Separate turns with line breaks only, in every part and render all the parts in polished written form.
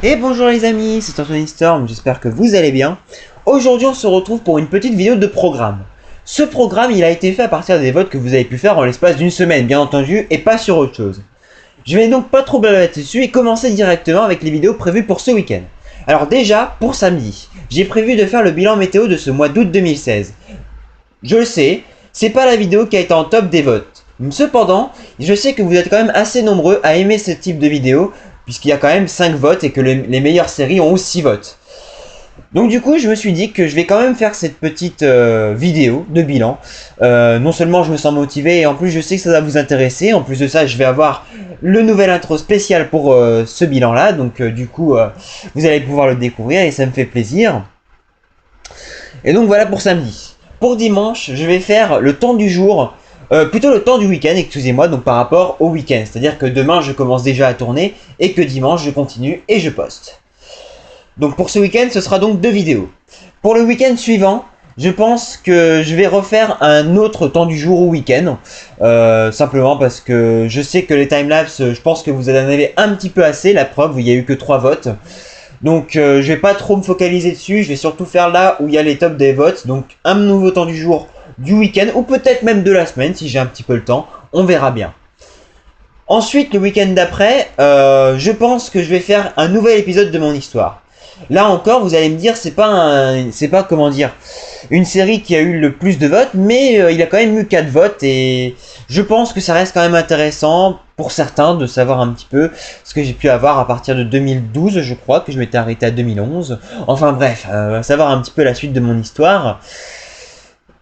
Et bonjour les amis, c'est Anthony Storm, j'espère que vous allez bien. Aujourd'hui on se retrouve pour une petite vidéo de programme. Ce programme il a été fait à partir des votes que vous avez pu faire en l'espace d'une semaine bien entendu et pas sur autre chose. Je vais donc pas trop blablater dessus et commencer directement avec les vidéos prévues pour ce week-end. Alors déjà, pour samedi, j'ai prévu de faire le bilan météo de ce mois d'août 2016. Je le sais, c'est pas la vidéo qui a été en top des votes. Cependant, je sais que vous êtes quand même assez nombreux à aimer ce type de vidéo, puisqu'il y a quand même 5 votes et que les meilleures séries ont 6 votes. Donc du coup, je me suis dit que je vais quand même faire cette petite vidéo de bilan. Non seulement je me sens motivé, et en plus je sais que ça va vous intéresser. En plus de ça, je vais avoir le nouvel intro spécial pour ce bilan-là. Donc du coup, vous allez pouvoir le découvrir et ça me fait plaisir. Et donc voilà pour samedi. Pour dimanche, je vais faire le temps du jour, plutôt le temps du week-end, excusez-moi, donc par rapport au week-end. C'est-à-dire que demain, je commence déjà à tourner et que dimanche, je continue et je poste. Donc pour ce week-end, ce sera donc 2 vidéos. Pour le week-end suivant, je pense que je vais refaire un autre temps du jour au week-end. Simplement parce que je sais que les timelapses, je pense que vous en avez un petit peu assez. La preuve, il n'y a eu que 3 votes. Donc je vais pas trop me focaliser dessus, je vais surtout faire là où il y a les tops des votes. Donc un nouveau temps du jour du week-end, ou peut-être même de la semaine si j'ai un petit peu le temps, on verra bien. Ensuite, le week-end d'après, je pense que je vais faire un nouvel épisode de mon histoire. Là encore, vous allez me dire, c'est pas comment dire, une série qui a eu le plus de votes, mais il a quand même eu 4 votes et je pense que ça reste quand même intéressant pour certains de savoir un petit peu ce que j'ai pu avoir à partir de 2012, je crois, que je m'étais arrêté à 2011. Enfin bref, savoir un petit peu la suite de mon histoire.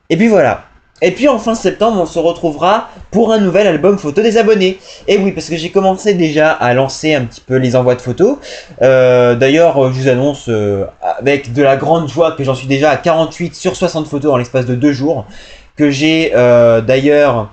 Et puis voilà. Et puis en fin septembre, on se retrouvera pour un nouvel album photo des abonnés. Et oui, parce que j'ai commencé déjà à lancer un petit peu les envois de photos. D'ailleurs, je vous annonce avec de la grande joie que j'en suis déjà à 48 sur 60 photos en l'espace de 2 jours. Que j'ai d'ailleurs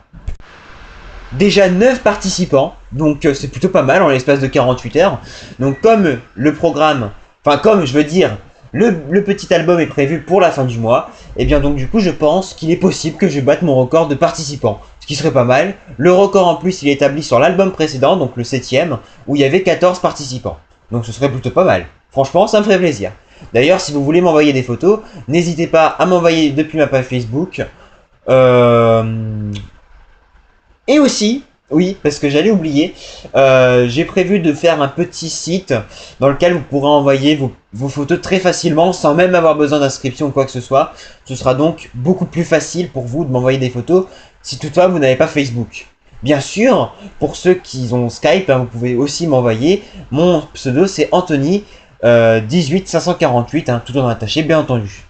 déjà 9 participants. Donc c'est plutôt pas mal en l'espace de 48 heures. Donc comme le programme, enfin comme je veux dire, le petit album est prévu pour la fin du mois, et bien donc du coup je pense qu'il est possible que je batte mon record de participants. Ce qui serait pas mal. Le record en plus il est établi sur l'album précédent, donc le 7ème, où il y avait 14 participants. Donc ce serait plutôt pas mal. Franchement ça me ferait plaisir. D'ailleurs si vous voulez m'envoyer des photos, n'hésitez pas à m'envoyer depuis ma page Facebook. Et aussi, oui, parce que j'allais oublier, j'ai prévu de faire un petit site dans lequel vous pourrez envoyer vos photos très facilement sans même avoir besoin d'inscription ou quoi que ce soit. Ce sera donc beaucoup plus facile pour vous de m'envoyer des photos si toutefois vous n'avez pas Facebook. Bien sûr, pour ceux qui ont Skype, vous pouvez aussi m'envoyer. Mon pseudo c'est Anthony 18548, tout en attaché bien entendu.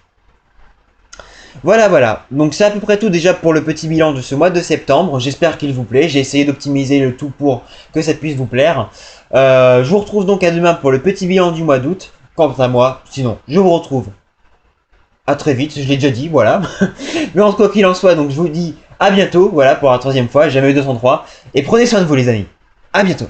Voilà. Donc c'est à peu près tout déjà pour le petit bilan de ce mois de septembre. J'espère qu'il vous plaît. J'ai essayé d'optimiser le tout pour que ça puisse vous plaire. Je vous retrouve donc à demain pour le petit bilan du mois d'août. Quant à moi, sinon, je vous retrouve à très vite. Je l'ai déjà dit, voilà. Mais en quoi qu'il en soit, donc je vous dis à bientôt. Voilà pour la 3e fois. Jamais eu 203. Et prenez soin de vous les amis. À bientôt.